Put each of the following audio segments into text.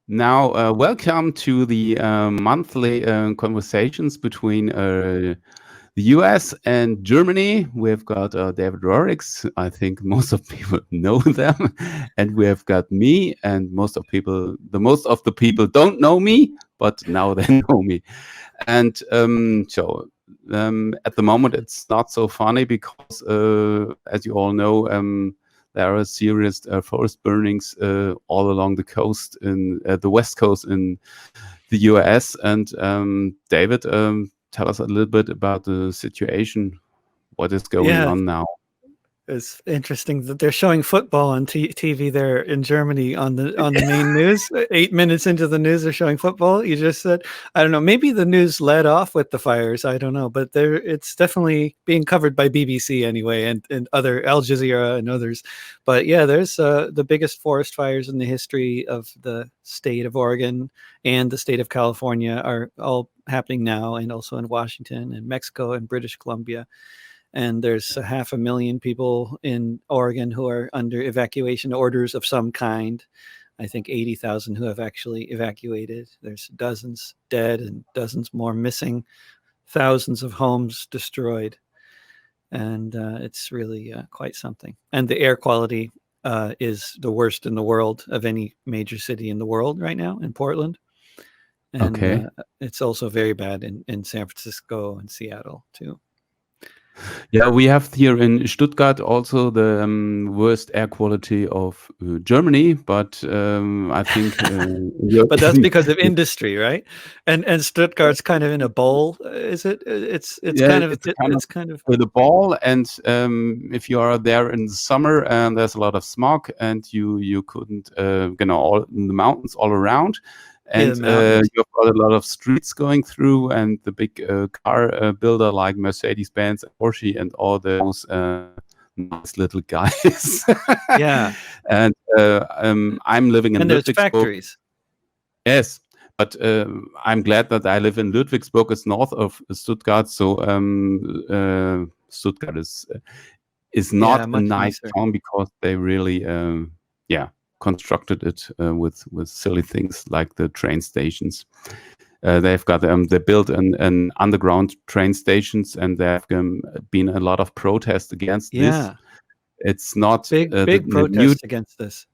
Now, welcome to the monthly conversations between the US and Germany. We've got David Rovics. I think most of people know them, and we have got me. And most of the people don't know me, but now they know me. And at the moment, it's not so funny because, as you all know, there are serious forest burnings all along the coast in the west coast in the US. And David, tell us a little bit about the situation. What is going Yeah, on now? it's interesting that they're showing football on TV there in Germany on the main news. 8 minutes into the news, they're showing football. You just said, I don't know, maybe the news led off with the fires. I don't know, but it's definitely being covered by BBC anyway, and other Al Jazeera and others. But yeah, there's the biggest forest fires in the history of the state of Oregon and the state of California are all happening now, and also in Washington and Mexico and British Columbia. And there's 500,000 people in Oregon who are under evacuation orders of some kind. I think 80,000 who have actually evacuated. There's dozens dead and dozens more missing, thousands of homes destroyed. And it's really quite something. And the air quality is the worst in the world of any major city in the world right now in Portland. And Okay. it's also very bad in San Francisco and Seattle too. Yeah, we have here in Stuttgart also the worst air quality of Germany, but I think But that's because of industry, right? And Stuttgart's kind of in a bowl, is it? It's yeah, kind of it's kind of it's kind of with a ball, and if you are there in the summer, and there's a lot of smog, and you couldn't, all in the mountains all around, and the mountains. you've got a lot of streets going through, and the big car builder like Mercedes-Benz, Porsche, and all those nice little guys. Yeah, And I'm living in and there's Ludwigsburg. factories. Yes, but I'm glad that I live in Ludwigsburg. It's north of Stuttgart, so Stuttgart is Yeah, not a much nice nicer. town because they really, constructed it with silly things like the train stations. They've got they built an underground train stations, and there have been a lot of protest against this. Yeah, It's not big the new, protest against this.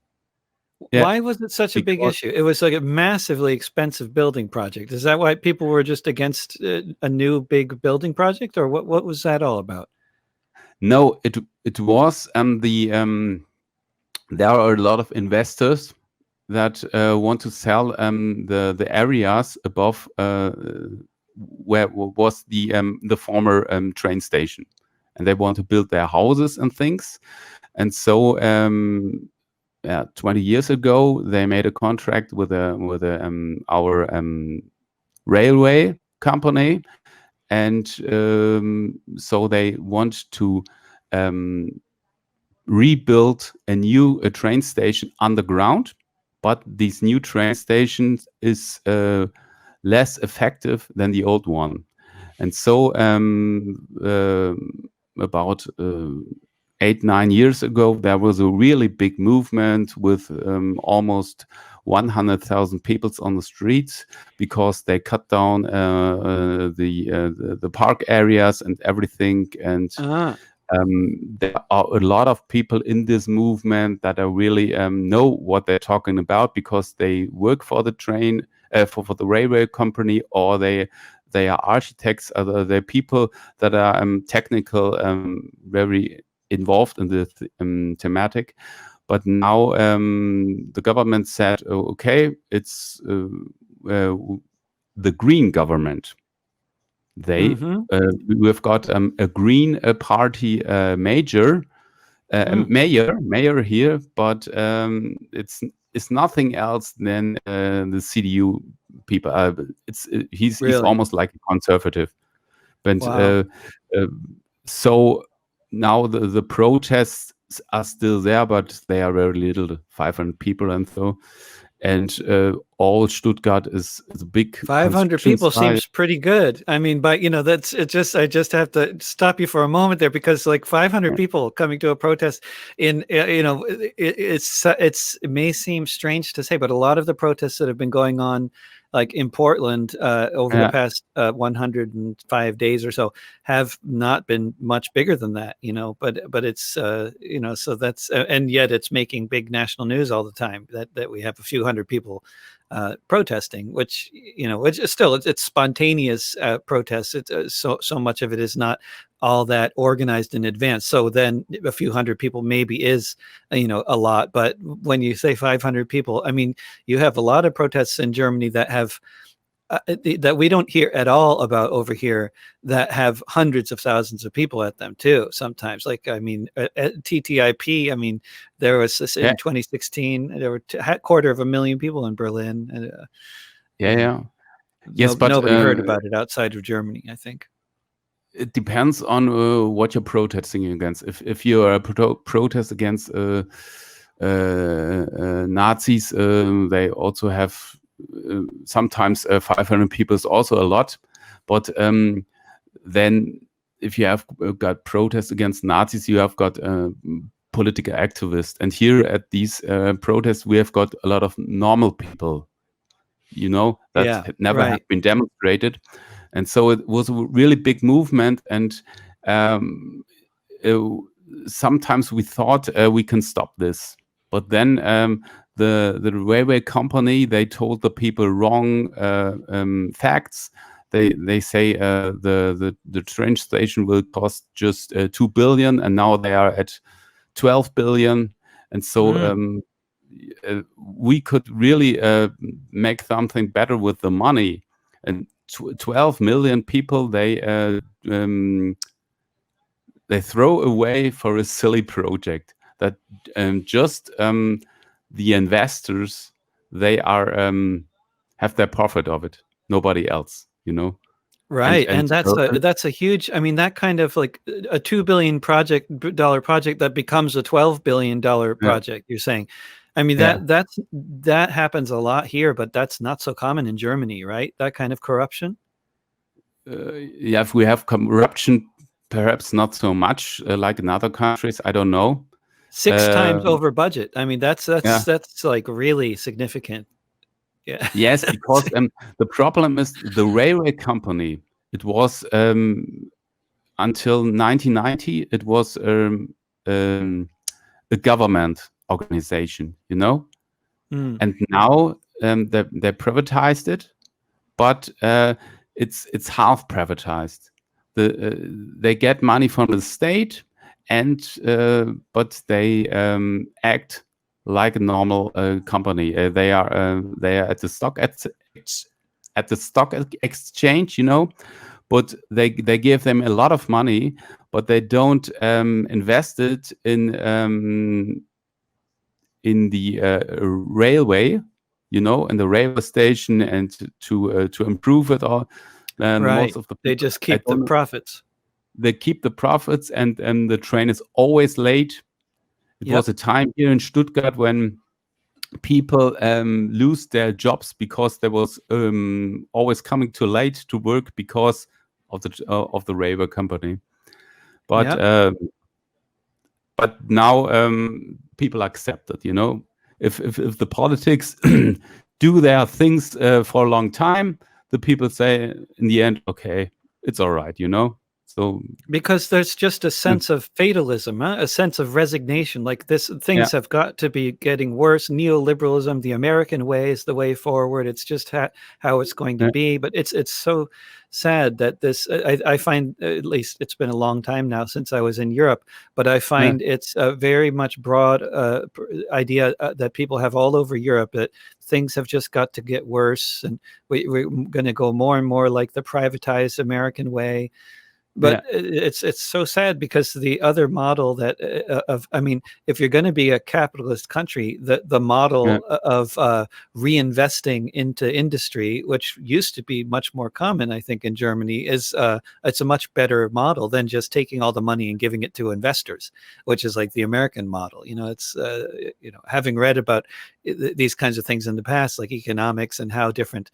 yeah, Why was it such a big because issue? It was like a massively expensive building project. Is that why people were just against a new big building project, or what was that all about? no, it was there are a lot of investors that want to sell the areas above where was the former train station, and they want to build their houses and things. And so 20 years ago, they made a contract with our railway company, and so they want to rebuild a train station underground, but these new train stations is less effective than the old one. And so about 8-9 years ago, there was a really big movement with almost 100,000 people on the streets because they cut down the park areas and everything. And there are a lot of people in this movement that are really know what they're talking about because they work for the train for the railway company, or they are architects, or they're people that are technical, very involved in the thematic. But now the government said, okay, it's the green government. We've got a green party mayor here, but it's nothing else than the CDU people. He's Really? almost like a conservative, but Wow. so now the protests are still there, but they are very little, 500 people and so. and all Stuttgart is a big 500 construction people site. seems pretty good. I mean, but that's it. I just have to stop you for a moment there, because like 500 people coming to a protest in, it may seem strange to say, but a lot of the protests that have been going on, like in Portland, over the past 105 days or so, have not been much bigger than that, but it's, so that's, and yet it's making big national news all the time that we have a few hundred people protesting, which which is still, it's spontaneous protests. It's so much of it is not all that organized in advance. So then a few hundred people maybe is a lot, but when you say 500 people, I mean, you have a lot of protests in Germany that have that we don't hear at all about over here, that have hundreds of thousands of people at them too. Sometimes, like, I mean, at TTIP, I mean, there was this in 2016, there were 250,000 people in Berlin. Yes, but nobody heard about it outside of Germany, I think. It depends on what you're protesting against. If you are protest against Nazis, they also have sometimes 500 people is also a lot. But then if you have got protests against Nazis, you have got political activists. And here at these protests, we have got a lot of normal people, that never have been demonstrated. And so it was a really big movement, and sometimes we thought we can stop this. But then the railway company, they told the people wrong facts. They say the train station will cost just 2 billion, and now they are at 12 billion. And so we could really make something better with the money. And 12 million people, they throw away for a silly project that just the investors, they are have their profit of it, nobody else, Right, and that's a huge. I mean, that kind of like a $2 billion project that becomes a $12 billion project. You're saying, I mean, that happens a lot here, but that's not so common in Germany, right? That kind of corruption. If we have corruption, perhaps not so much like in other countries. I don't know. 6 times over budget. I mean, that's like really significant. Yeah. Yes, because the problem is the railway company. It was until 1990. It was a government organization, and now they privatized it, but it's half privatized. They get money from the state, and but they act like a normal company. They are at the stock exchange, but they give them a lot of money, but they don't invest it in the railway, in the railway station, and to improve it all. Most of the people, they just keep the profits. They keep the profits, and the train is always late. It was a time here in Stuttgart when people lose their jobs because they was always coming too late to work because of the railway company. But but now people accept it. If the politics do their things for a long time, the people say in the end, okay, it's all right. So because there's just a sense of fatalism, a sense of resignation, like this, things have got to be getting worse. Neoliberalism, the American way, is the way forward. It's just how it's going to be. But it's so sad that this, I find, at least it's been a long time now since I was in Europe, but I find it's a very much broad idea that people have all over Europe, that things have just got to get worse, and we're going to go more and more like the privatized American way. But it's so sad, because the other model that I mean, if you're going to be a capitalist country, the model of reinvesting into industry, which used to be much more common, I think, in Germany, is it's a much better model than just taking all the money and giving it to investors, which is like the American model. It's having read about these kinds of things in the past, like economics and how different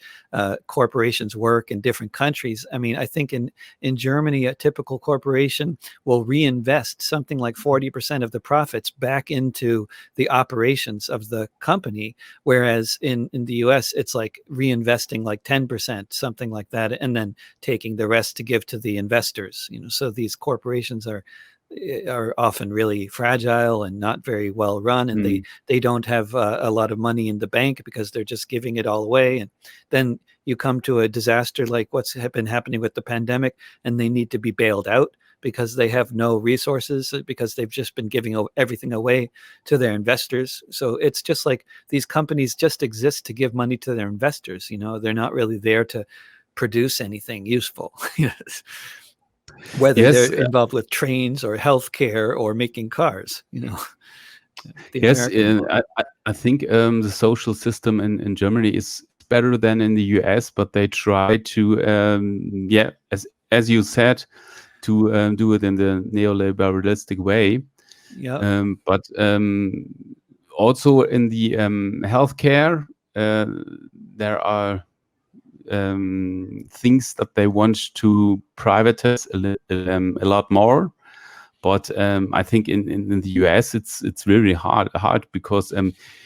corporations work in different countries. I mean, I think in Germany, a typical corporation will reinvest something like 40% of the profits back into the operations of the company, whereas in the US, it's like reinvesting like 10%, something like that, and then taking the rest to give to the investors. So these corporations are often really fragile and not very well run, and they don't have a lot of money in the bank because they're just giving it all away. And then you come to a disaster like what's been happening with the pandemic, and they need to be bailed out because they have no resources, because they've just been giving everything away to their investors. So it's just like these companies just exist to give money to their investors. They're not really there to produce anything useful. Whether they're involved with trains or healthcare or making cars, Yes, I think the social system in Germany is better than in the US, but they try to, as you said, to do it in the neoliberalistic way. Yeah. But also in the healthcare, there are things that they want to privatize a lot more. But I think in the US it's really hard because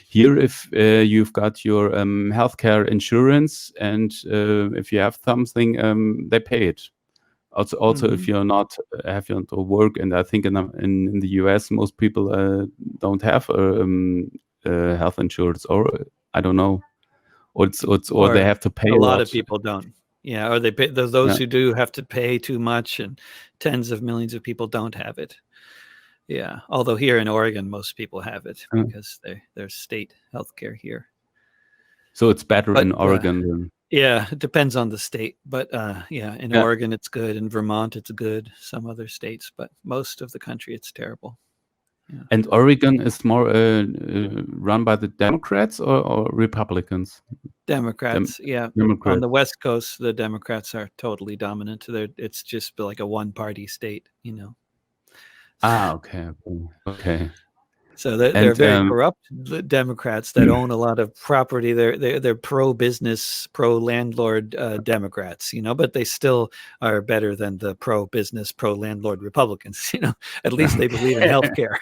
here if you've got your healthcare insurance, and if you have something, they pay it. Also if you're not have your work, and I think in the US most people don't have health insurance, or I don't know. Or they have to pay a lot of people don't. Yeah, or they pay, those who do have to pay too much, and tens of millions of people don't have it. Yeah, although here in Oregon, most people have it because there's state healthcare here. So it's better in Oregon than... Yeah, it depends on the state, but in Oregon it's good, in Vermont it's good, some other states, but most of the country it's terrible. Yeah. And Oregon is more run by the Democrats or Republicans? Democrats, Democrats. On the West Coast, the Democrats are totally dominant. It's just like a one-party state, Okay. So they're very corrupt Democrats that own a lot of property. They're pro-business, pro-landlord Democrats, but they still are better than the pro-business, pro-landlord Republicans. At least they believe in healthcare.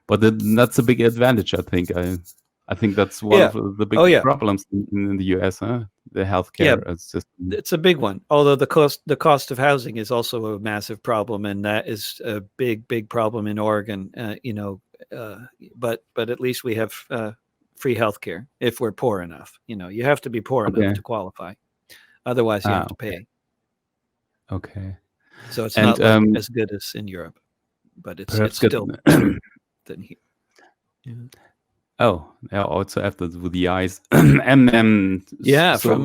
But that's a big advantage, I think. I think that's one of the big problems in the US, huh? The healthcare system. It's a big one. Although the cost of housing is also a massive problem, and that is a big problem in Oregon. But at least we have free healthcare if we're poor enough. You have to be poor enough to qualify. Otherwise, you have to pay. Okay. So it's not as good as in Europe, but it's still better than here. Yeah. Oh, yeah, also after the eyes. From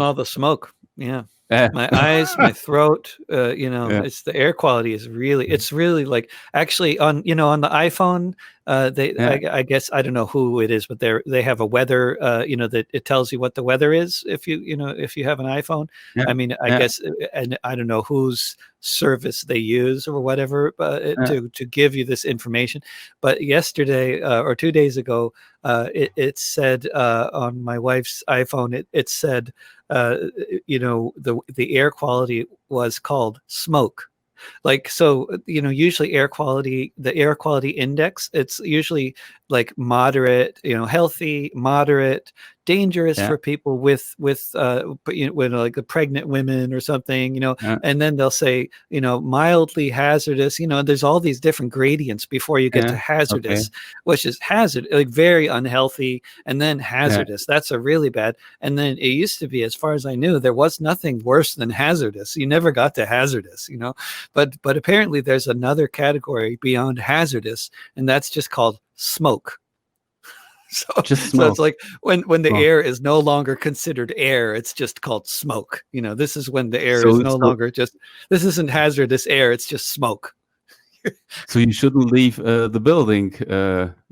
all the smoke. Yeah. My eyes, my throat, it's the air quality is it's really like, actually on the iPhone, I guess, I don't know who it is, but they have a weather, that it tells you what the weather is if you have an iPhone. I mean, I guess, and I don't know whose service they use or whatever to give you this information. But yesterday or 2 days ago, it said on my wife's iPhone, it said, the air quality was called smoke. Like, so, usually the air quality index, it's usually like moderate, healthy, moderate, dangerous for people with like a pregnant women or something, and then they'll say, mildly hazardous, there's all these different gradients before you get to hazardous, which is like very unhealthy, and then hazardous. That's a really bad. And then it used to be, as far as I knew, there was nothing worse than hazardous. You never got to hazardous, but apparently there's another category beyond hazardous, and that's just called smoke. Just So it's smoke. like when the Oh. air is no longer considered air, it's just called smoke. This is when the air is So no longer just, this isn't hazardous air, it's just smoke. so you shouldn't leave the building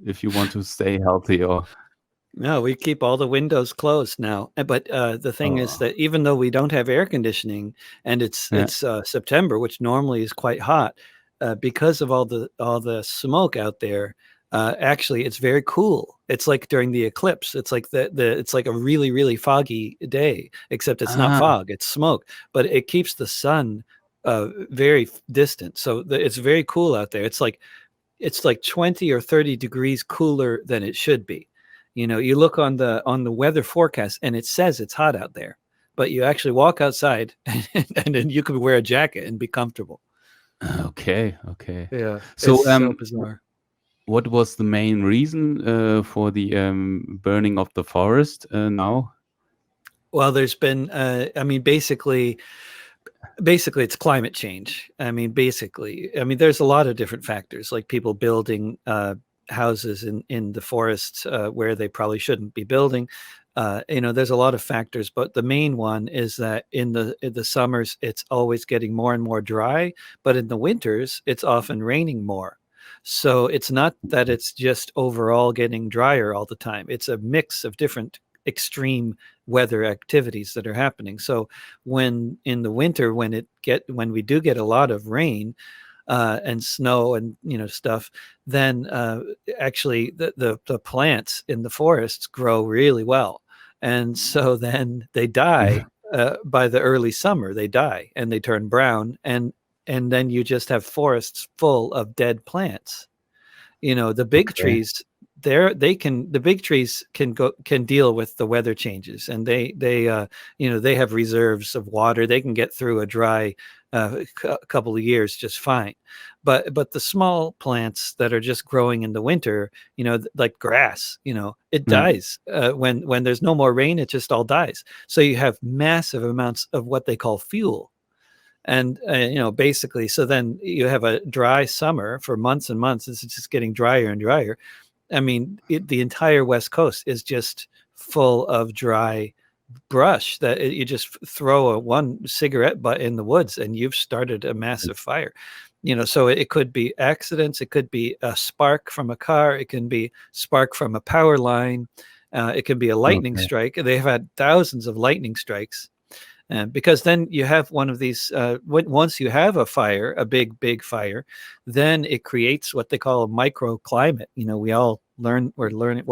if you want to stay healthy, or No, we keep all the windows closed now. But the thing is that even though we don't have air conditioning, and it's yeah. September, which normally is quite hot, because of all the smoke out there, actually it's very cool. It's like during the eclipse. It's like it's like a really, really foggy day, except it's not Ah, fog, it's smoke, but it keeps the sun very distant. So it's very cool out there. It's like 20 or 30 degrees cooler than it should be. You look on the weather forecast and it says it's hot out there, but you actually walk outside and then you can wear a jacket and be comfortable. okay. Yeah, So it's so bizarre. what was the main reason for the burning of the forest now? Well, there's been I mean, basically it's climate change. I mean, there's a lot of different factors, like people building houses in the forests where they probably shouldn't be building. There's a lot of factors, but the main one is that in the summers it's always getting more and more dry, but in the winters it's often raining more. So it's not that it's just overall getting drier all the time. It's a mix of different extreme weather activities that are happening. So when in the winter, when we do get a lot of rain and snow and stuff, then actually the plants in the forests grow really well, and so then they die by the early summer. They die and they turn brown, and then you just have forests full of dead plants. The big Okay. trees, the big trees can deal with the weather changes, and they have reserves of water. They can get through a dry couple of years just fine. But the small plants that are just growing in the winter, like grass, it Yeah. dies when there's no more rain. It just all dies. So you have massive amounts of what they call fuel. And basically, so then you have a dry summer for months and months. It's just getting drier and drier. I mean, the entire West Coast is just full of dry brush that you just throw one cigarette butt in the woods and you've started a massive fire. So it could be accidents, it could be a spark from a car, it can be spark from a power line, it can be a lightning Okay. strike. They've had thousands of lightning strikes. Because then you have one of these, once you have a fire, a big fire, then it creates what they call a microclimate. We're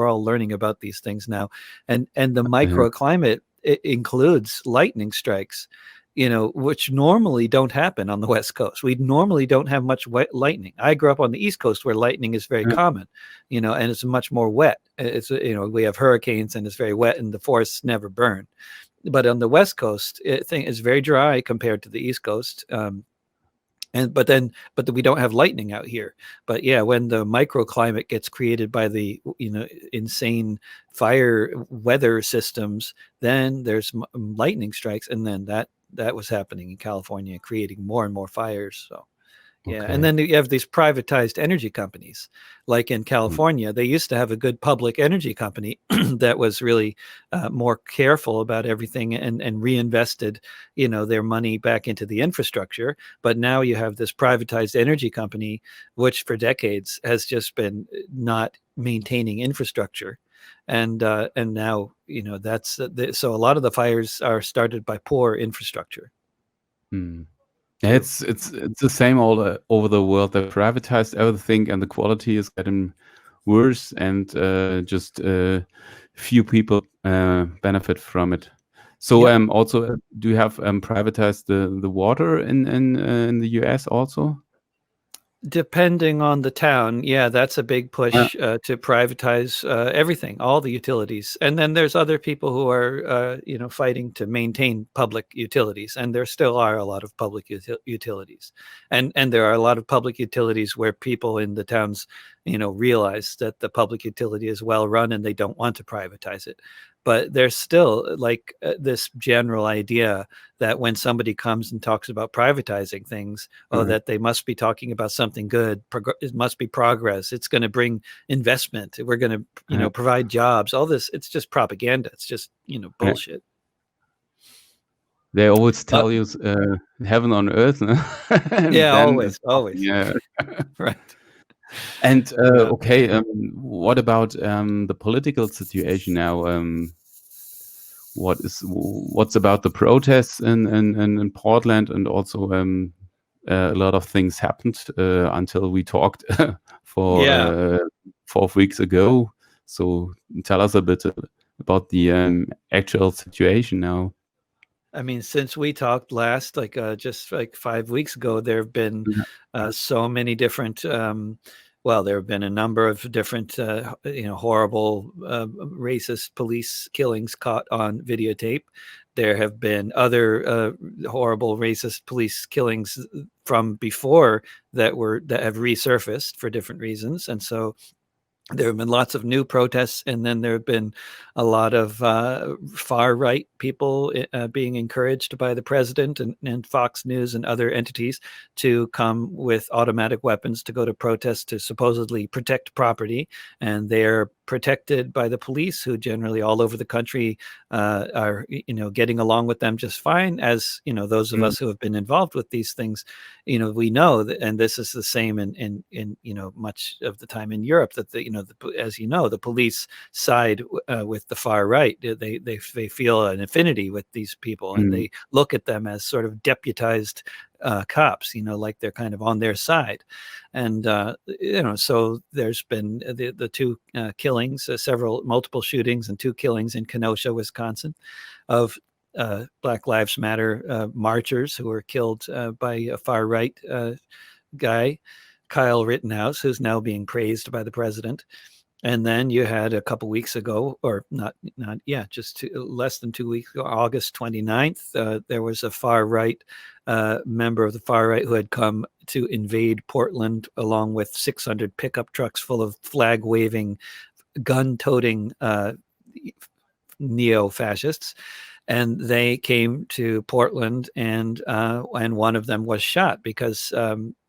all learning about these things now. And the Yeah. microclimate, it includes lightning strikes, which normally don't happen on the West Coast. We normally don't have much wet lightning. I grew up on the East Coast where lightning is very Yeah. common, and it's much more wet. We have hurricanes and it's very wet and the forests never burn. But on the West Coast, thing is very dry compared to the East Coast. But we don't have lightning out here. But yeah, when the microclimate gets created by the insane fire weather systems, then there's lightning strikes, and then that was happening in California, creating more and more fires. So. Yeah, and Okay. then you have these privatized energy companies. Like in Mm. California, they used to have a good public energy company that was really more careful about everything and reinvested, their money back into the infrastructure. But now you have this privatized energy company, which for decades has just been not maintaining infrastructure. And now, that's so a lot of the fires are started by poor infrastructure. Mm. Yeah, it's the same all over the world. They privatized everything, and the quality is getting worse, and just few people benefit from it. So Yep. also, do you have privatized the water in the US also? Depending on the town, yeah, that's a big Uh, push to privatize everything, all the utilities. And then there's other people who are, fighting to maintain public utilities. And there still are a lot of public utilities, and there are a lot of public utilities where people in the towns, realize that the public utility is well run and they don't want to privatize it. But there's still like this general idea that when somebody comes and talks about privatizing things, that they must be talking about something good. It must be progress. It's going to bring investment. We're going to, provide jobs. All this, it's just propaganda. It's just, bullshit. They always tell you heaven on earth. Yeah, always. Yeah. Right. And what about the political situation now? What's about the protests in Portland, and also a lot of things happened until we talked for 4 weeks ago. So tell us a bit about the actual situation now. I mean, since we talked last, just like 5 weeks ago, there have been so many different. There have been a number of different, horrible racist police killings caught on videotape. There have been other horrible racist police killings from before that have resurfaced for different reasons, and so there have been lots of new protests, and then there have been a lot of far-right people being encouraged by the president and Fox News and other entities to come with automatic weapons to go to protests to supposedly protect property. And they're protected by the police, who generally all over the country are, getting along with them just fine. As, those of us who have been involved with these things, we know that, and this is the same in much of the time in Europe, that the police side with the far right. They feel an affinity with these people, and they look at them as sort of deputized cops, like they're kind of on their side. And so there's been the two killings, multiple shootings and 2 killings in Kenosha, Wisconsin, of Black Lives Matter marchers who were killed by a far right guy, Kyle Rittenhouse, who's now being praised by the president. And then you had a couple weeks ago, or less than 2 weeks ago, August 29th, there was a far right member of the far right who had come to invade Portland along with 600 pickup trucks full of flag-waving, gun-toting neo-fascists. And they came to Portland, and one of them was shot because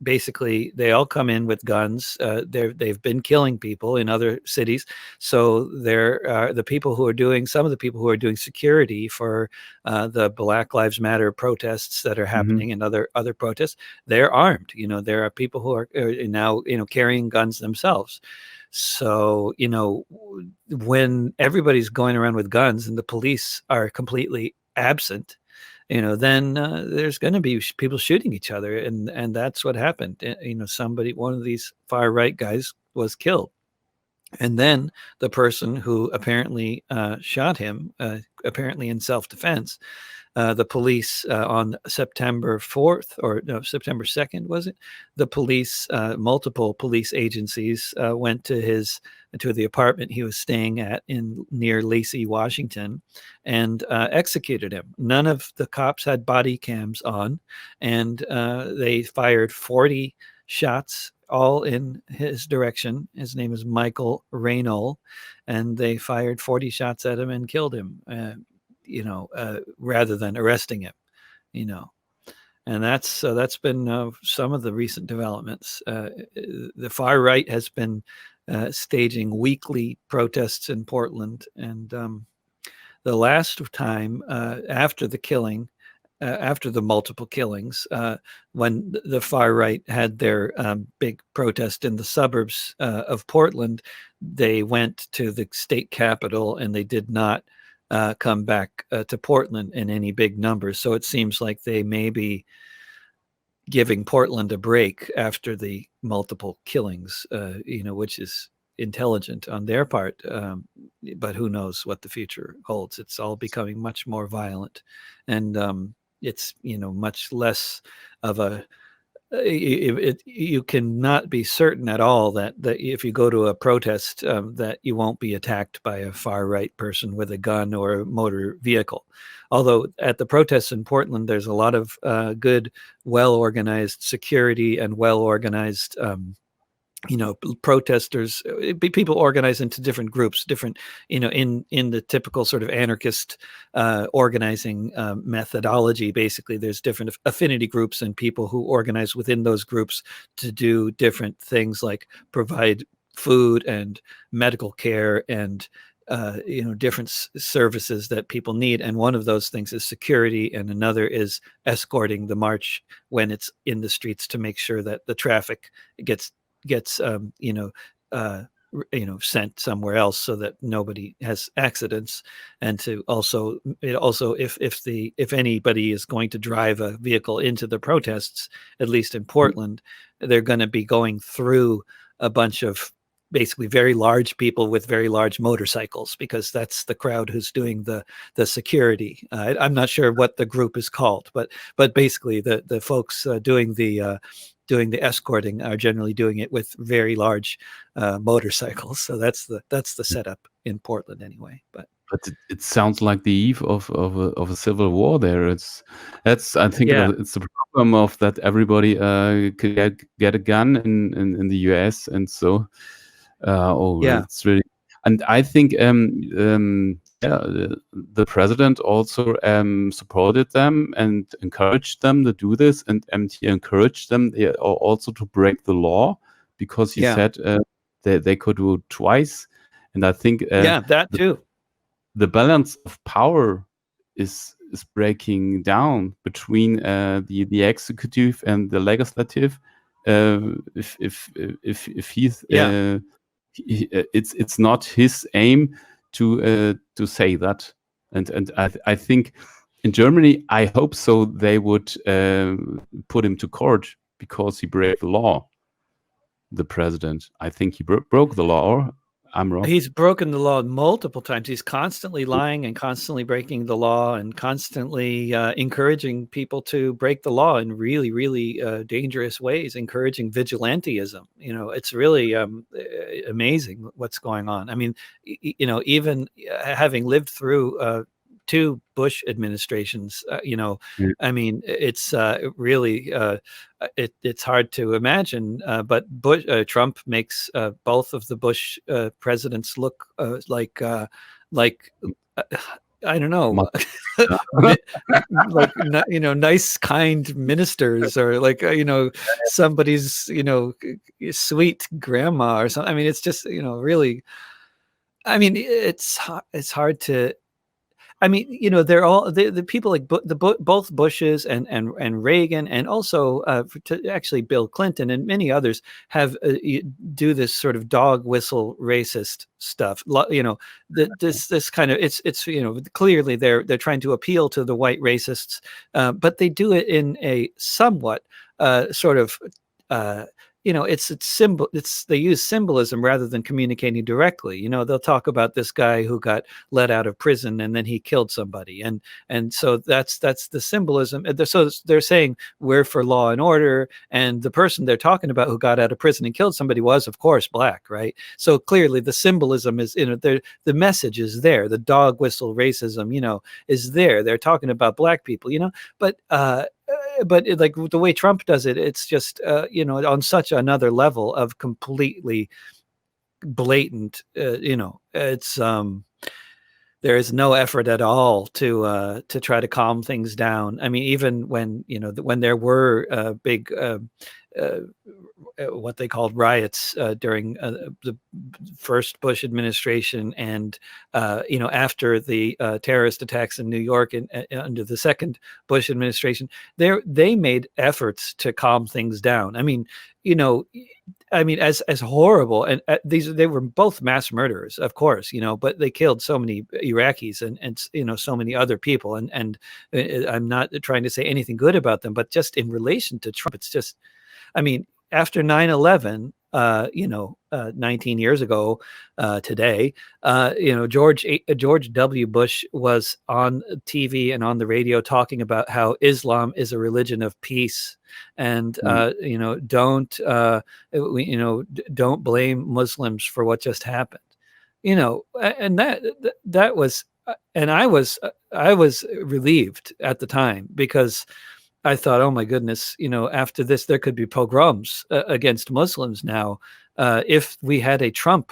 basically they all come in with guns. They've been killing people in other cities, so there are some of the people who are doing security for the Black Lives Matter protests that are happening and other protests. They're armed. There are people who are now carrying guns themselves. So, when everybody's going around with guns and the police are completely absent, then there's going to be people shooting each other. And that's what happened. One of these far right guys was killed. And then the person who apparently shot him, apparently in self-defense, the police on September 4th, or no, September 2nd, was it? The police, multiple police agencies went to the apartment he was staying at near Lacey, Washington, and executed him. None of the cops had body cams on, and they fired 40 shots, all in his direction. His name is Michael Raynol, and they fired 40 shots at him and killed him. Rather than arresting him, and that's been some of the recent developments. The far right has been staging weekly protests in Portland, and the last time after the multiple killings, when the far right had their big protest in the suburbs of Portland, they went to the state capitol, and they did not come back to Portland in any big numbers. So it seems like they may be giving Portland a break after the multiple killings, which is intelligent on their part. But who knows what the future holds? It's all becoming much more violent, and it's much less of a. You cannot be certain at all that if you go to a protest that you won't be attacked by a far right person with a gun or a motor vehicle. Although at the protests in Portland, there's a lot of good, well-organized security and well-organized protesters, people organize into different groups, different, in the typical sort of anarchist organizing methodology. Basically, there's different affinity groups and people who organize within those groups to do different things, like provide food and medical care and different services that people need. And one of those things is security, and another is escorting the march when it's in the streets, to make sure that the traffic gets sent somewhere else so that nobody has accidents. And to also if anybody is going to drive a vehicle into the protests, at least in Portland, they're going to be going through a bunch of basically very large people with very large motorcycles, because that's the crowd who's doing the security. I'm not sure what the group is called, but basically the folks doing the escorting are generally doing it with very large motorcycles. So that's the setup in Portland anyway. But it sounds like the eve of a civil war there. I think it's the problem of that everybody could get a gun in the US, and so it's really. And I think the president also supported them and encouraged them to do this, and he encouraged them also to break the law, because he said they could do it twice. And I think that too. The balance of power is breaking down between the executive and the legislative. If he's it's not his aim to say that, and I think in Germany, I hope so, they would put him to court because he broke the law. The president, I think he broke the law, or I'm wrong. He's broken the law multiple times. He's constantly lying and constantly breaking the law, and constantly encouraging people to break the law in really, really dangerous ways, encouraging vigilantism. It's really amazing what's going on. I mean, even having lived through 2 Bush administrations, I mean, it's really it's hard to imagine, but Trump makes both of the Bush presidents look like I don't know, like nice, kind ministers, or like somebody's sweet grandma or something. I mean, it's just really. I mean, it's hard to. I mean, they're all the people like both Bushes and Reagan, and also actually Bill Clinton and many others have do this sort of dog whistle racist stuff. This kind of it's clearly they're trying to appeal to the white racists, but they do it in a somewhat sort of. They use symbolism rather than communicating directly. They'll talk about this guy who got let out of prison and then he killed somebody, and so that's the symbolism. So they're saying we're for law and order, and the person they're talking about who got out of prison and killed somebody was, of course, black, right? So clearly the symbolism is the message is there. The dog whistle racism, is there. They're talking about black people, but like the way Trump does it, it's just on such another level of completely blatant. It's there is no effort at all to try to calm things down. I mean, even when when there were big what they called riots during the first Bush administration, and after the terrorist attacks in New York and under the second Bush administration, they made efforts to calm things down. I mean, as horrible, and they were both mass murderers, of course, but they killed so many Iraqis and so many other people, and I'm not trying to say anything good about them, but just in relation to Trump, it's just, I mean, after 9/11, 19 years ago today, George W. Bush was on TV and on the radio talking about how Islam is a religion of peace, and don't blame Muslims for what just happened, and that was, and I was relieved at the time, because I thought, oh my goodness, after this, there could be pogroms against Muslims now. If we had a Trump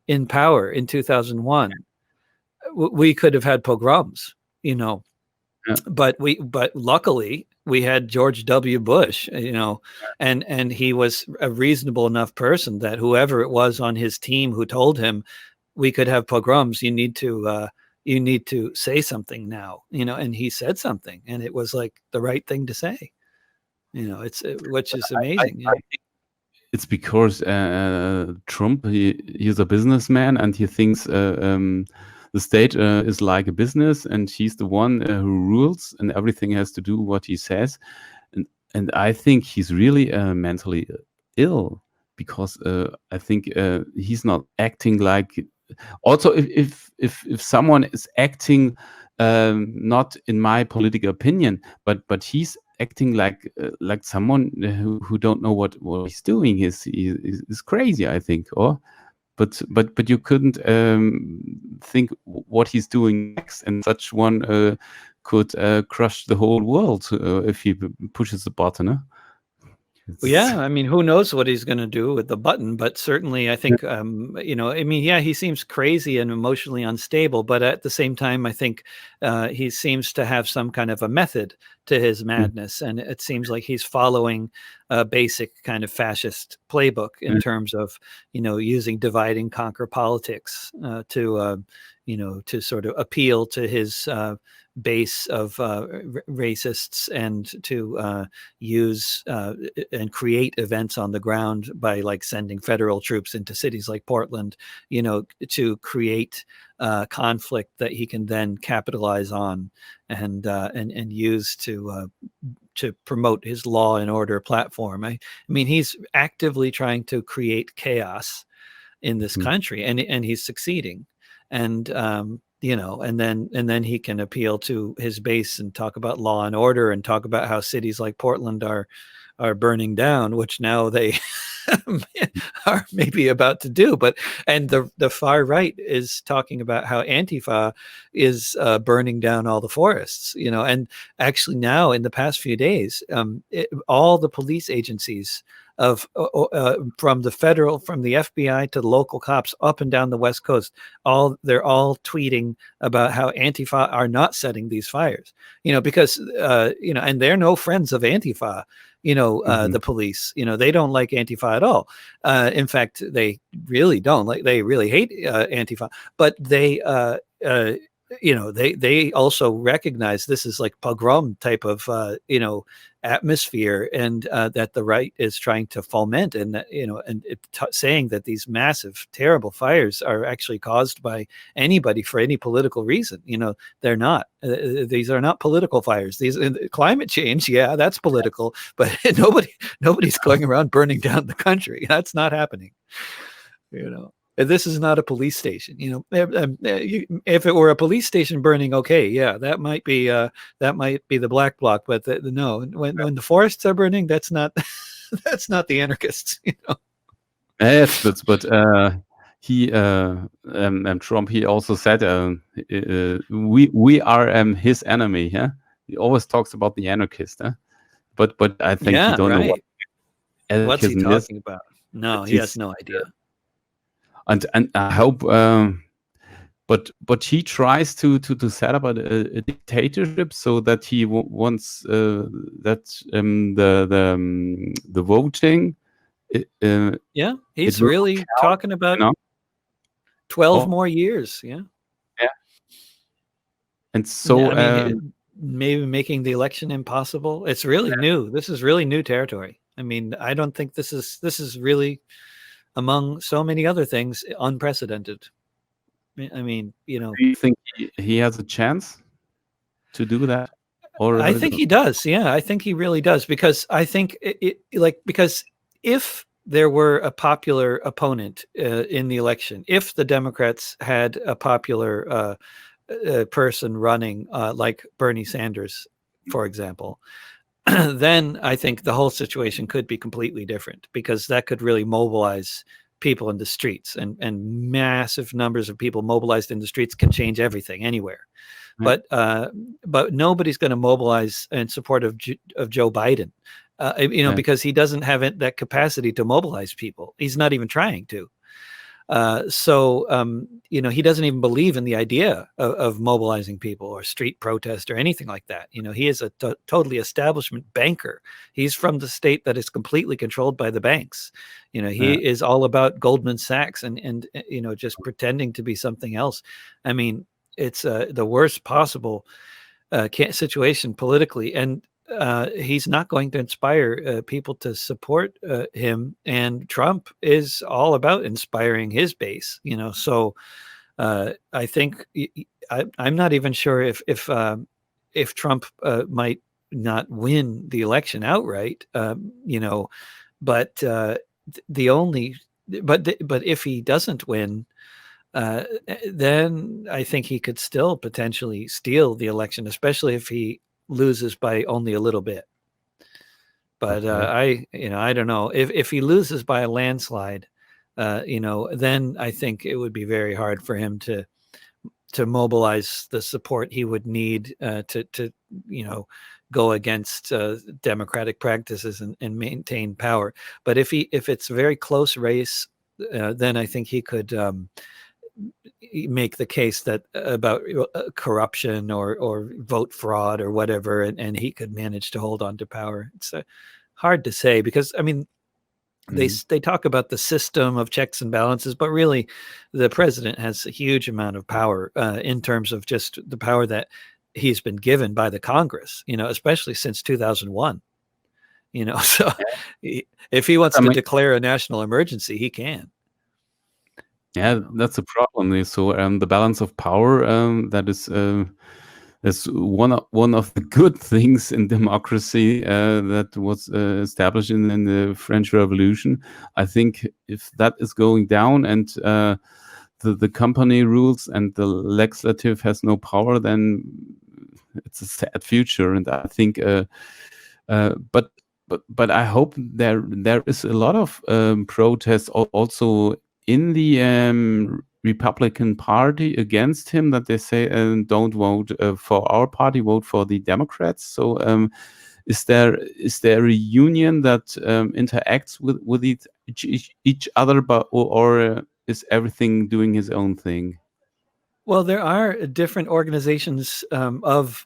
in power in 2001, we could have had pogroms, Yeah. but luckily we had George W. Bush, and he was a reasonable enough person that whoever it was on his team who told him we could have pogroms, you need to say something now, and he said something, and it was like the right thing to say, which is amazing. I think it's because Trump, he's a businessman, and he thinks the state is like a business, and he's the one who rules, and everything has to do what he says. And I think he's really mentally ill, because I think he's not acting like. Also, if someone is acting, not in my political opinion, but he's acting like someone who don't know what he's doing, is crazy, I think. Or but you couldn't think what he's doing next, and such one could crush the whole world if he pushes the button. Huh? Well, yeah, I mean, who knows what he's going to do with the button, but certainly I think, I mean, yeah, he seems crazy and emotionally unstable, but at the same time, I think he seems to have some kind of a method to his madness, and it seems like he's following a basic kind of fascist playbook in terms of, using divide and conquer politics to sort of appeal to his base of racists, and to use and create events on the ground by like sending federal troops into cities like Portland, to create conflict that he can then capitalize on and use to promote his law and order platform. I mean, he's actively trying to create chaos in this country, and he's succeeding. And and then he can appeal to his base and talk about law and order, and talk about how cities like Portland are burning down, which now they are maybe about to do. And the far right is talking about how Antifa is burning down all the forests, and actually now in the past few days, all the police agencies from the FBI to the local cops up and down the West Coast, they're all tweeting about how Antifa are not setting these fires, because and they're no friends of Antifa. The police, they don't like Antifa at all. In fact, they really don't they really hate Antifa, but they they also recognize this is like pogrom type of atmosphere, and that the right is trying to foment, and saying that these massive terrible fires are actually caused by anybody for any political reason. They're not. These are not political fires. These climate change, yeah, that's political, but nobody's going around burning down the country. That's not happening. This is not a police station. If it were a police station burning, okay, yeah, that might be the black bloc. But no, when the forests are burning, that's not that's not the anarchists. Yes, but he Trump, he also said we are his enemy. Yeah, he always talks about the anarchist. But I think he don't know what's he talking about. No, he has no idea. And I hope, but he tries to set up a dictatorship, so that he wants that the voting. Yeah, he's really talking about 12 more years. Yeah. And so maybe making the election impossible. It's really new. This is really new territory. I mean, I don't think this is really, among so many other things, unprecedented. I mean, Do you think he has a chance to do that? Or I think he does. Yeah, I think he really does, because I think because if there were a popular opponent in the election, if the Democrats had a popular person running like Bernie Sanders, for example, then I think the whole situation could be completely different, because that could really mobilize people in the streets, and massive numbers of people mobilized in the streets can change everything anywhere. but nobody's going to mobilize in support of Joe Biden, because he doesn't have that capacity to mobilize people. He's not even trying to. He doesn't even believe in the idea of mobilizing people or street protest or anything like that. He is a totally establishment banker. He's from the state that is completely controlled by the banks. He is all about Goldman Sachs and just pretending to be something else. I mean, it's the worst possible situation politically, and he's not going to inspire people to support him. And Trump is all about inspiring his base, So I think I'm not even sure if Trump might not win the election outright, but if he doesn't win, then I think he could still potentially steal the election, especially if he loses by only a little bit. But I don't know if he loses by a landslide, then I think it would be very hard for him to mobilize the support he would need to go against democratic practices and maintain power. But if it's a very close race, then I think he could make the case that about corruption or vote fraud or whatever, and he could manage to hold on to power. It's hard to say, because I mean, they talk about the system of checks and balances, but really the president has a huge amount of power in terms of just the power that he's been given by the Congress, especially since 2001. So if he wants to declare a national emergency, he can. Yeah, that's a problem. So the balance of power, that is one of the good things in democracy that was established in the French Revolution. I think if that is going down and the company rules and the legislative has no power, then it's a sad future. And I think, but I hope there is a lot of protests also in the Republican Party against him, that they say don't vote for our party, vote for the Democrats. So is there a union that interacts with each other, or is everything doing his own thing? Well, there are different organizations of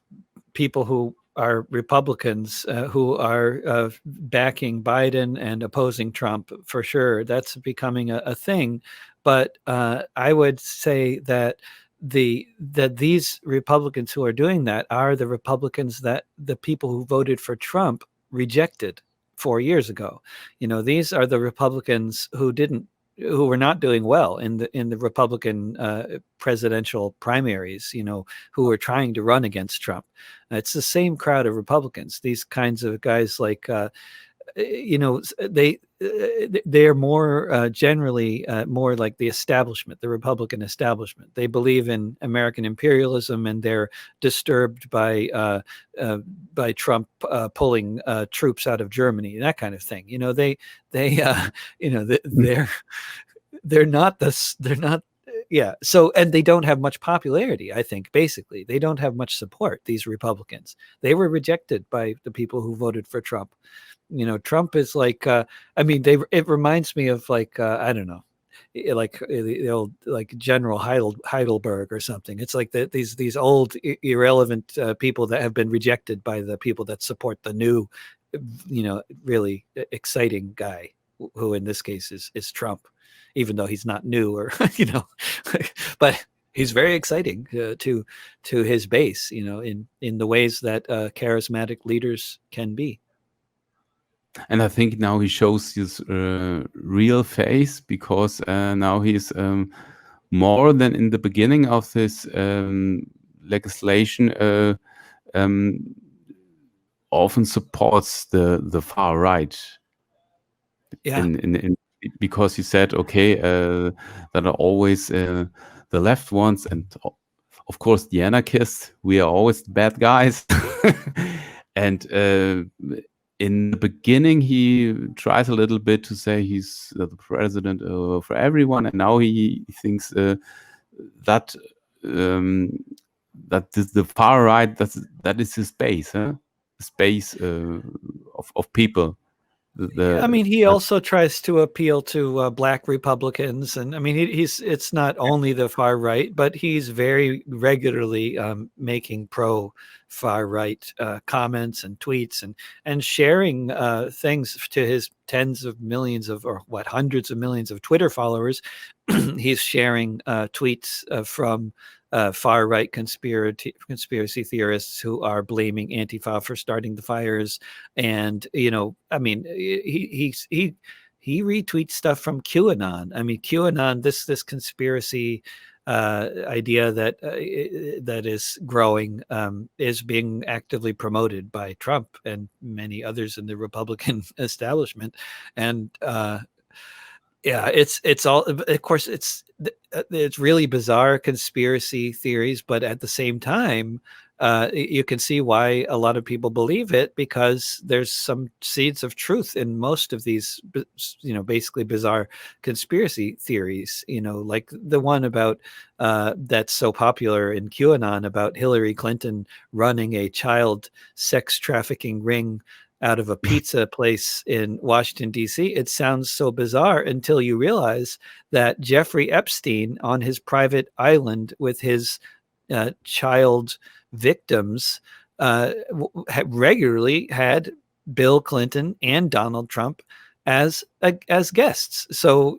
people who are Republicans who are backing Biden and opposing Trump, for sure. That's becoming a thing. But I would say that these Republicans who are doing that are the Republicans that the people who voted for Trump rejected 4 years ago. These are the Republicans who were not doing well in the Republican presidential primaries, who were trying to run against Trump. It's the same crowd of Republicans. These kinds of guys, like, they're more generally more like the establishment, the Republican establishment. They believe in American imperialism, and they're disturbed by Trump pulling troops out of Germany, that kind of thing. They're not this. They're not. Yeah. So, and they don't have much popularity, I think. Basically, they don't have much support, these Republicans. They were rejected by the people who voted for Trump. Trump is like, it reminds me of, like, I don't know, like the old, like, General Heidelberg or something. It's like these old irrelevant people that have been rejected by the people that support the new, really exciting guy, who in this case is Trump, even though he's not new, or but he's very exciting to his base, in the ways that charismatic leaders can be. And I think now he shows his real face, because now he's more than in the beginning of this legislation often supports the far right. Yeah. Because he said, okay, that are always the left ones, and of course the anarchists, we are always the bad guys. And in the beginning, he tries a little bit to say he's the president for everyone, and now he thinks that that the far right, that is his base, huh? The space of people. I mean, he also tries to appeal to black Republicans, and I mean, it's not only the far right, but he's very regularly making pro far right comments and tweets and sharing things to his tens of millions of or what hundreds of millions of Twitter followers. He's sharing tweets from far right conspiracy theorists who are blaming Antifa for starting the fires, and I mean, he retweets stuff from QAnon. I mean, QAnon, this conspiracy idea that that is growing is being actively promoted by Trump and many others in the Republican establishment, and yeah, it's all, of course, it's really bizarre conspiracy theories, but at the same time, you can see why a lot of people believe it, because there's some seeds of truth in most of these, basically bizarre conspiracy theories. Like the one about that's so popular in QAnon about Hillary Clinton running a child sex trafficking ring out of a pizza place in Washington, D.C. It sounds so bizarre until you realize that Jeffrey Epstein, on his private island with his child victims, regularly had Bill Clinton and Donald Trump as guests. So,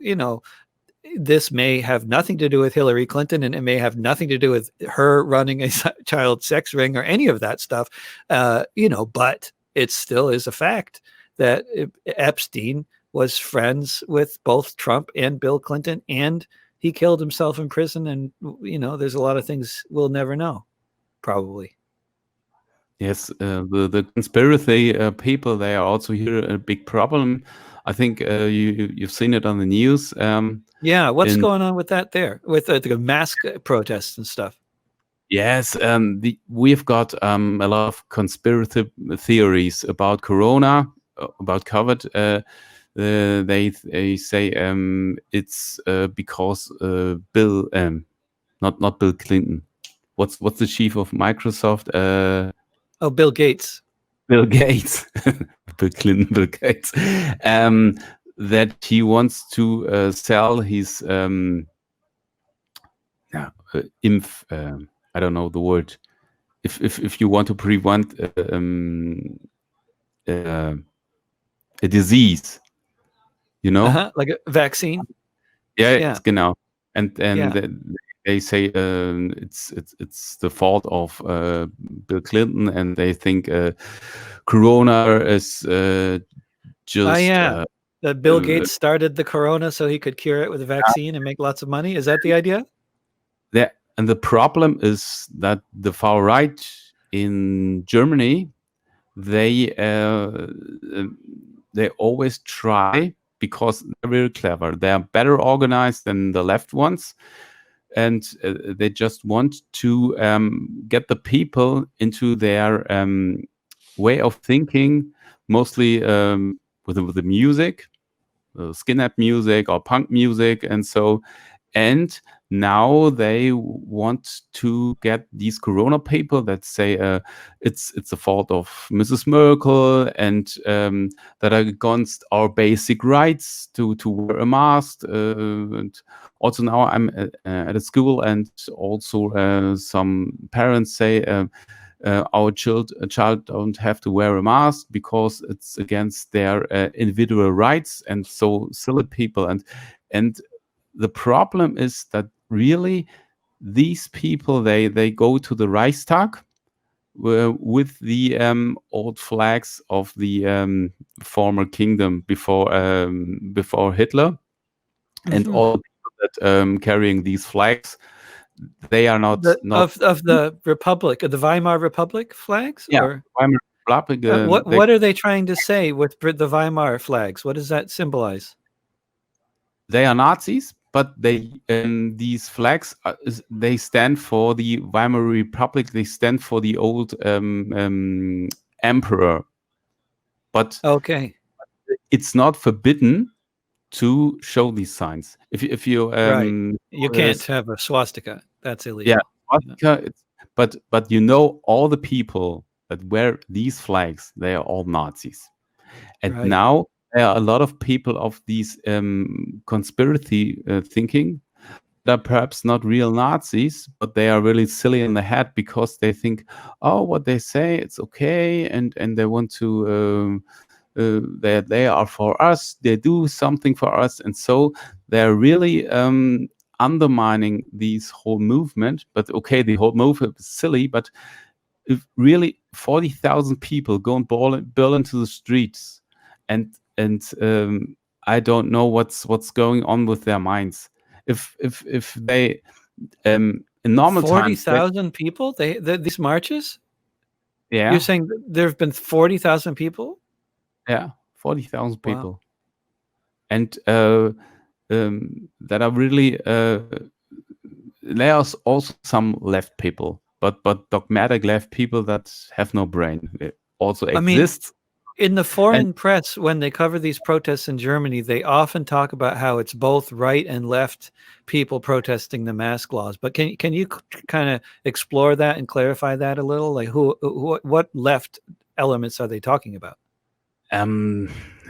this may have nothing to do with Hillary Clinton, and it may have nothing to do with her running a child sex ring or any of that stuff, but it still is a fact that Epstein was friends with both Trump and Bill Clinton, and he killed himself in prison. And, there's a lot of things we'll never know, probably. Yes, the conspiracy people, they are also here a big problem. I think you've seen it on the news. Yeah, what's going on with that there, with the mask protests and stuff? Yes, we've got a lot of conspiracy theories about Corona, about COVID. They say it's because Bill, not Bill Clinton. What's the chief of Microsoft? Bill Gates. Bill Gates, Bill Clinton, Bill Gates. That he wants to sell his I don't know the word. If you want to prevent a disease, like a vaccine. Yeah. Genau. And they say it's the fault of Bill Clinton, and they think Corona is just that Bill Gates started the Corona so he could cure it with a vaccine and make lots of money. Is that the idea? Yeah. And the problem is that the far right in Germany, they always try, because they're very clever. They are better organized than the left ones, and they just want to get the people into their way of thinking, mostly with the music, skinhead music or punk music, and so. And now they want to get these Corona people that say it's the fault of Mrs. Merkel, and that are against our basic rights to wear a mask. And also now I'm at a school, and also some parents say our child don't have to wear a mask because it's against their individual rights, and so silly people. And the problem is that really these people, they go to the Reichstag with the old flags of the former kingdom before Hitler, and all the people that carrying these flags, they are not of the Republic, of the Weimar Republic flags. Yeah, or Weimar Republic. What are they trying to say with the Weimar flags? What does that symbolize? They are Nazis, but these flags they stand for the Weimar Republic. They stand for the old emperor. But it's not forbidden to show these signs. If you right, you can't have a swastika. That's illegal. Yeah, swastika. but you know, all the people that wear these flags, they are all Nazis. And Right. now there are a lot of people of these conspiracy thinking that are perhaps not real Nazis, but they are really silly in the head because they think, oh, what they say, it's okay, and they want to, they are for us, they do something for us, and so they're really undermining this whole movement. But okay, the whole movement is silly, but if really 40,000 people go and burn into the streets, and I don't know what's going on with their minds. If they in normal times, 40,000 people. These marches. yeah, You're saying there have been 40,000 people? yeah, 40,000 Wow. people, and that are really there are also some left people, but dogmatic left people that have no brain. It also exists. In the foreign press, when they cover these protests in Germany, they often talk about how it's both right and left people protesting the mask laws. But can you kind of explore that and clarify that a little? Like what left elements are they talking about?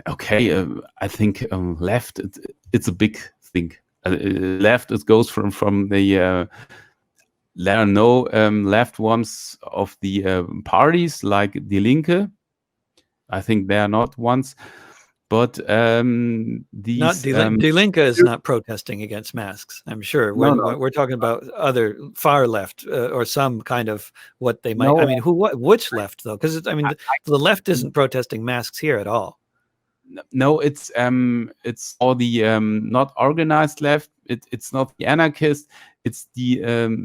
Okay, I think left, it's a big thing. Left, it goes from the there are no left ones of the parties like Die Linke. I think they are not ones, but these Die Linke is not protesting against masks, I'm sure. When we're talking about other far left or some kind of what they might. No, I mean, which left though? Because the left isn't protesting masks here at all. No, it's all the not organized left. It's not the anarchist. It's the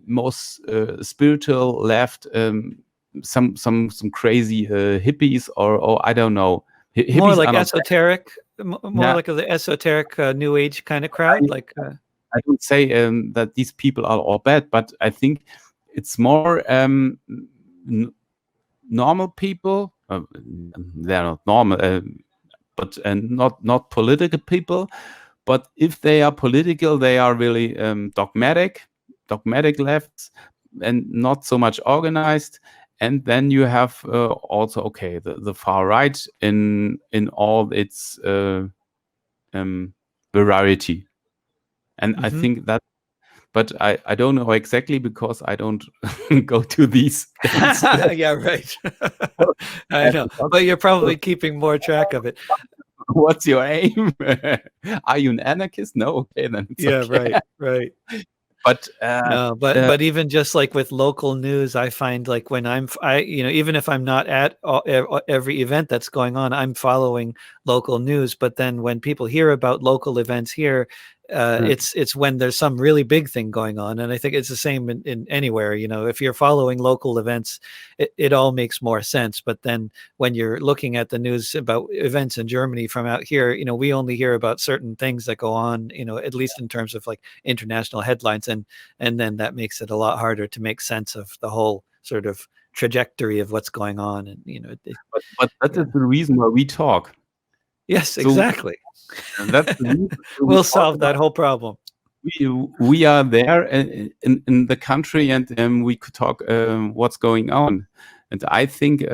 most spiritual left. Some crazy hippies or I don't know. Hippies more like esoteric, more like the esoteric new age kind of crowd. I don't say that these people are all bad, but I think it's more normal people. They're not normal. But not political people. But if they are political, they are really dogmatic lefts, and not so much organized. And then you have also, okay, the far right in all its variety. And I think that, but I don't know exactly because I don't go to these. Yeah, right. I know, but you're probably keeping more track of it. What's your aim? Are you an anarchist? No, okay, then it's okay. Right. But but even just like with local news, I find like when even if I'm not at every event that's going on, I'm following local news. But then when people hear about local events here, it's when there's some really big thing going on. And I think it's the same in anywhere. If you're following local events, it all makes more sense. But then when you're looking at the news about events in Germany from out here, we only hear about certain things that go on, at least in terms of like international headlines. And then that makes it a lot harder to make sense of the whole sort of trajectory of what's going on. And, but that is the reason why we talk. Yes, exactly. And that's the reason we'll solve that whole problem. We are there in the country, and we could talk what's going on. And I think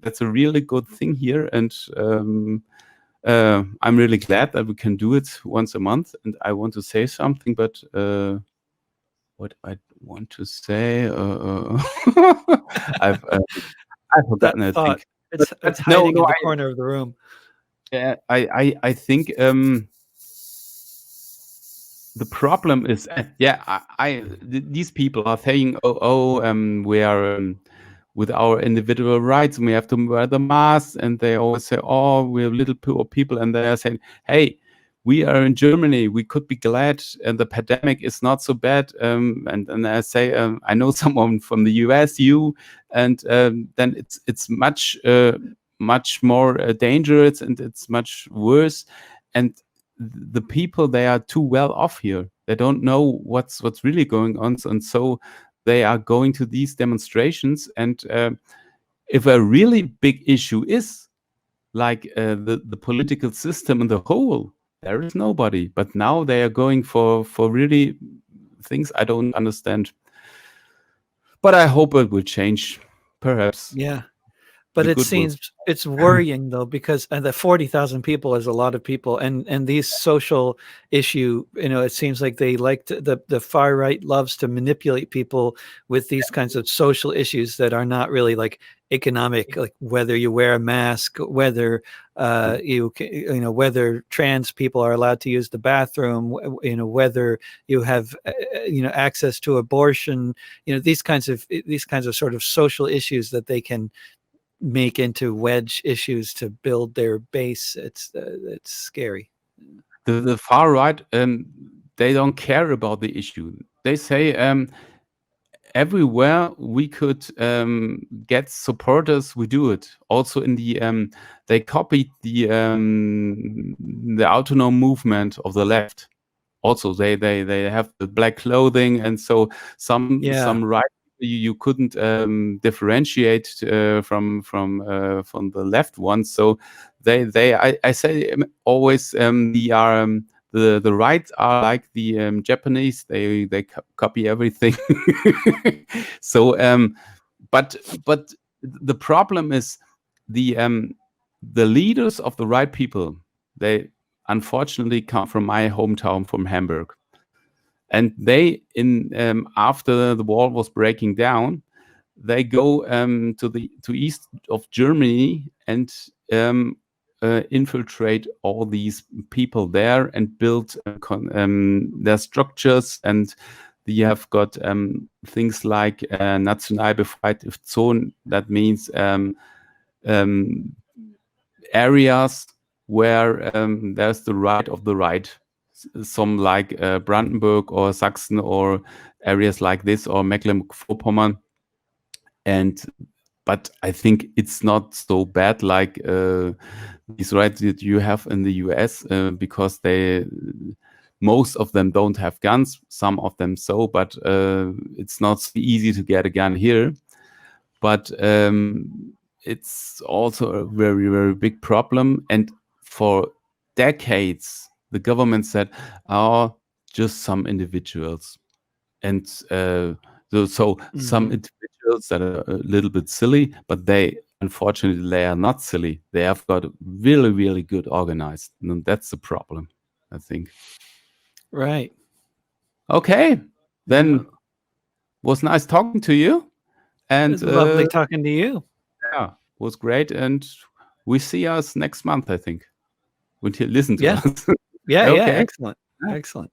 that's a really good thing here. And I'm really glad that we can do it once a month. And I want to say something, but what I want to say, I've forgotten. I think it's hiding in the corner of the room. Yeah, I think the problem is, these people are saying, we are with our individual rights, and we have to wear the mask, and they always say, oh, we're little poor people, and they are saying, hey, we are in Germany, we could be glad, and the pandemic is not so bad. And I say, I know someone from the US, and then it's much more dangerous, and it's much worse. And the people, they are too well off here. They don't know what's really going on, and so they are going to these demonstrations. And if a really big issue is like the political system in the whole, there is nobody. But now they are going for really things I don't understand. But I hope it will change. Perhaps Yeah. But the it good will. seems it's worrying though, because the 40,000 people is a lot of people, and these social issue, it seems like they like to, the far right loves to manipulate people with these kinds of social issues that are not really like economic, like whether you wear a mask, whether whether trans people are allowed to use the bathroom, whether you have access to abortion, these kinds of sort of social issues that they can make into wedge issues to build their base. It's scary. The far right, they don't care about the issue. They say everywhere we could get supporters, we do it. Also in the they copied the autonomous movement of the left. Also, they have the black clothing, and so some right you couldn't differentiate from the left ones. So I say always the right are like the Japanese. They copy everything. So but the problem is the leaders of the right people. They unfortunately come from my hometown, from Hamburg, and they after the wall was breaking down, they go to east of Germany and infiltrate all these people there and build their structures. And you have got things like Nationalbefreiungszone. That means areas where there's the right of the right, some like Brandenburg or Saxon or areas like this, or Mecklenburg-Vorpommern. But I think it's not so bad like these rights that you have in the US, because most of them don't have guns, some of them so, but it's not so easy to get a gun here. But it's also a very, very big problem. And for decades, the government said, "Oh, just some individuals." And some individuals that are a little bit silly, but unfortunately, they are not silly. They have got really, really good organized. And that's the problem, I think. Right. Okay. Then was nice talking to you. And it was lovely talking to you. Yeah, was great. And we see us next month, I think. Until listen to us. Yeah. Okay. Yeah. Excellent. Excellent.